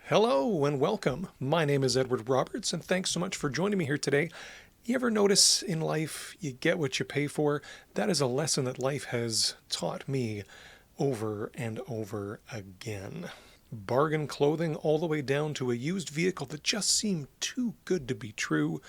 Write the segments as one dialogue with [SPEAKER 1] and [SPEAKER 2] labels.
[SPEAKER 1] Hello and welcome. My name is Edward Roberts, and thanks so much for joining me here today. You ever notice in life you get what you pay for? That is a lesson that life has taught me over and over again. Bargain clothing all the way down to a used vehicle that just seemed too good to be true.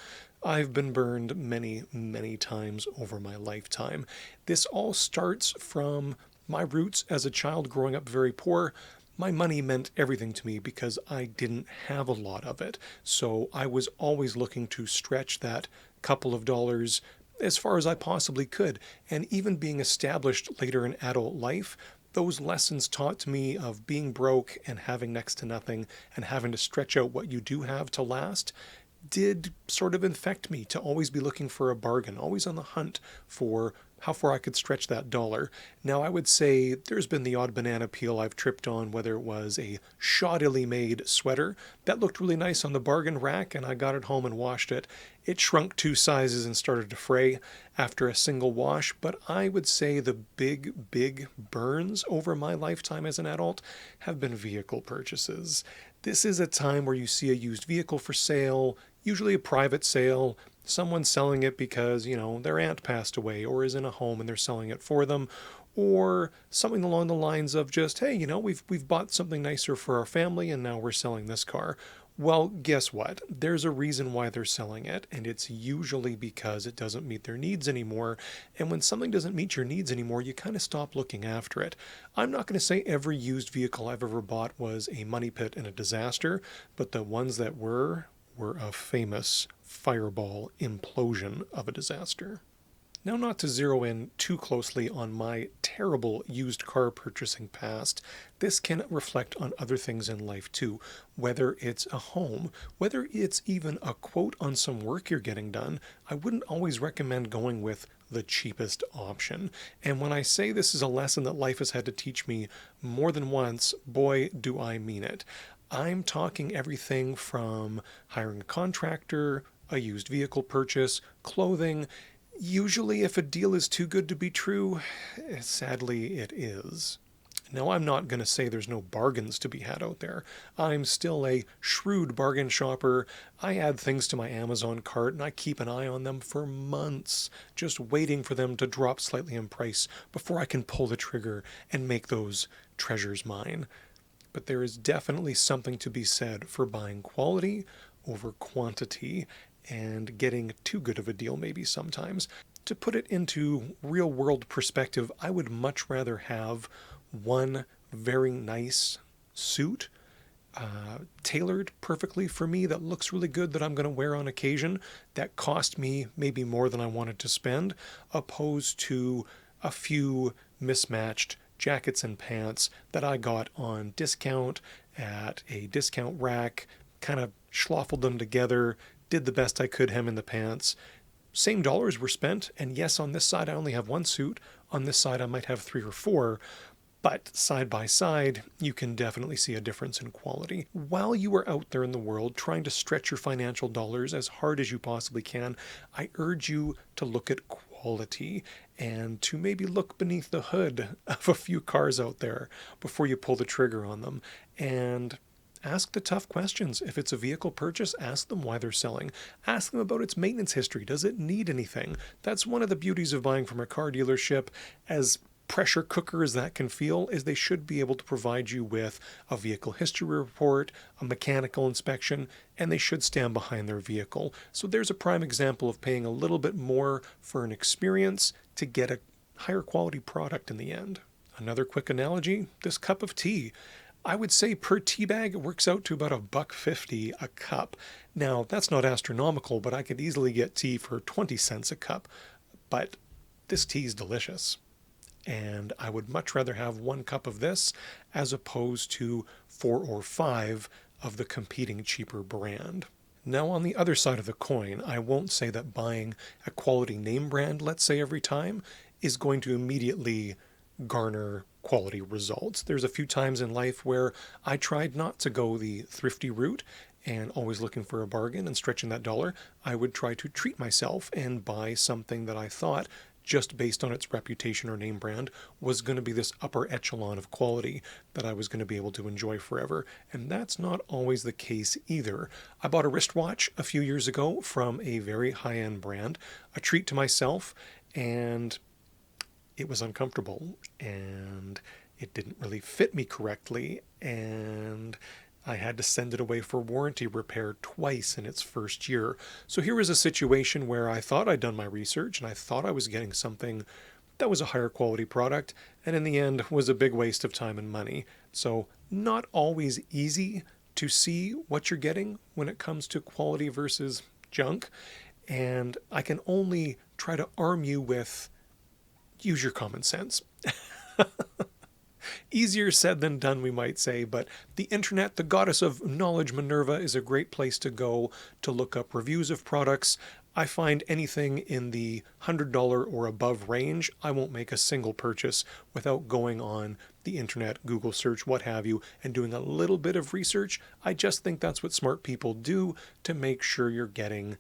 [SPEAKER 1] I've been burned many, many times over my lifetime. This all starts from my roots as a child growing up very poor. My money meant everything to me because I didn't have a lot of it. So I was always looking to stretch that couple of dollars as far as I possibly could. And even being established later in adult life, those lessons taught me of being broke and having next to nothing and having to stretch out what you do have to last did sort of infect me to always be looking for a bargain, always on the hunt for how far I could stretch that dollar. Now, I would say there's been the odd banana peel I've tripped on, whether it was a shoddily made sweater that looked really nice on the bargain rack, and I got it home and washed it. It shrunk 2 sizes and started to fray after a single wash, but I would say the big burns over my lifetime as an adult have been vehicle purchases. This is a time where you see a used vehicle for sale, usually a private sale. Someone's selling it because, their aunt passed away or is in a home and they're selling it for them, or something along the lines of just, hey, we've bought something nicer for our family and now we're selling this car. Well, guess what? There's a reason why they're selling it, and it's usually because it doesn't meet their needs anymore. And when something doesn't meet your needs anymore, you kind of stop looking after it. I'm not going to say every used vehicle I've ever bought was a money pit and a disaster, but the ones that were a famous fireball implosion of a disaster. Now, not to zero in too closely on my terrible used car purchasing past, this can reflect on other things in life too. Whether it's a home, whether it's even a quote on some work you're getting done, I wouldn't always recommend going with the cheapest option. And when I say this is a lesson that life has had to teach me more than once, boy, do I mean it. I'm talking everything from hiring a contractor, a used vehicle purchase, clothing. Usually, if a deal is too good to be true, sadly it is. Now, I'm not going to say there's no bargains to be had out there. I'm still a shrewd bargain shopper. I add things to my Amazon cart and I keep an eye on them for months, just waiting for them to drop slightly in price before I can pull the trigger and make those treasures mine. But there is definitely something to be said for buying quality over quantity and getting too good of a deal maybe sometimes. To put it into real world perspective, I would much rather have one very nice suit tailored perfectly for me that looks really good that I'm going to wear on occasion that cost me maybe more than I wanted to spend, opposed to a few mismatched jackets and pants that I got on discount at a discount rack, kind of schloffled them together, did the best I could hemming the pants. Same dollars were spent, and yes, on this side I only have one suit, on this side I might have 3 or 4, but side by side, you can definitely see a difference in quality. While you are out there in the world trying to stretch your financial dollars as hard as you possibly can, I urge you to look at quality and to maybe look beneath the hood of a few cars out there before you pull the trigger on them. And ask the tough questions. If it's a vehicle purchase, ask them why they're selling. Ask them about its maintenance history. Does it need anything? That's one of the beauties of buying from a car dealership. As pressure cooker as that can feel, is they should be able to provide you with a vehicle history report, a mechanical inspection, and they should stand behind their vehicle. So there's a prime example of paying a little bit more for an experience to get a higher quality product in the end. Another quick analogy, this cup of tea. I would say per tea bag it works out to about $1.50 a cup. Now, that's not astronomical, but I could easily get tea for 20 cents a cup. But this tea is delicious. And I would much rather have 1 cup of this as opposed to 4 or 5 of the competing cheaper brand. Now, on the other side of the coin, I won't say that buying a quality name brand, let's say every time, is going to immediately garner quality results. There's a few times in life where I tried not to go the thrifty route and always looking for a bargain and stretching that dollar. I would try to treat myself and buy something that I thought just based on its reputation or name brand, was going to be this upper echelon of quality that I was going to be able to enjoy forever. And that's not always the case either. I bought a wristwatch a few years ago from a very high-end brand, a treat to myself, and it was uncomfortable, and it didn't really fit me correctly, and I had to send it away for warranty repair twice in its first year. So here was a situation where I thought I'd done my research and I thought I was getting something that was a higher quality product, and in the end was a big waste of time and money. So not always easy to see what you're getting when it comes to quality versus junk. And I can only try to arm you with use your common sense. Easier said than done, we might say, but the internet, the goddess of knowledge Minerva, is a great place to go to look up reviews of products. I find anything in the $100 or above range, I won't make a single purchase without going on the internet, Google search, what have you, and doing a little bit of research. I just think that's what smart people do to make sure you're getting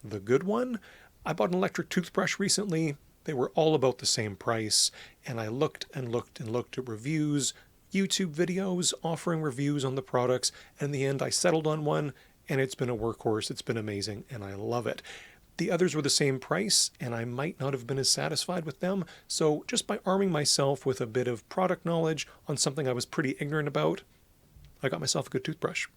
[SPEAKER 1] the good one. I bought an electric toothbrush recently. They were all about the same price, and I looked and looked and looked at reviews, YouTube videos offering reviews on the products, and in the end I settled on one, and it's been a workhorse. It's been amazing, and I love it. The others were the same price, and I might not have been as satisfied with them, so just by arming myself with a bit of product knowledge on something I was pretty ignorant about, I got myself a good toothbrush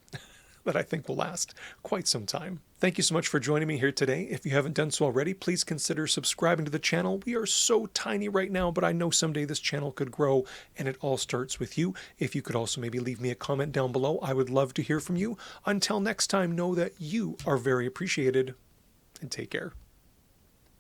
[SPEAKER 1] that I think will last quite some time. Thank you so much for joining me here today. If you haven't done so already, please consider subscribing to the channel. We are so tiny right now, but I know someday this channel could grow, and it all starts with you. If you could also maybe leave me a comment down below, I would love to hear from you. Until next time, know that you are very appreciated, and take care.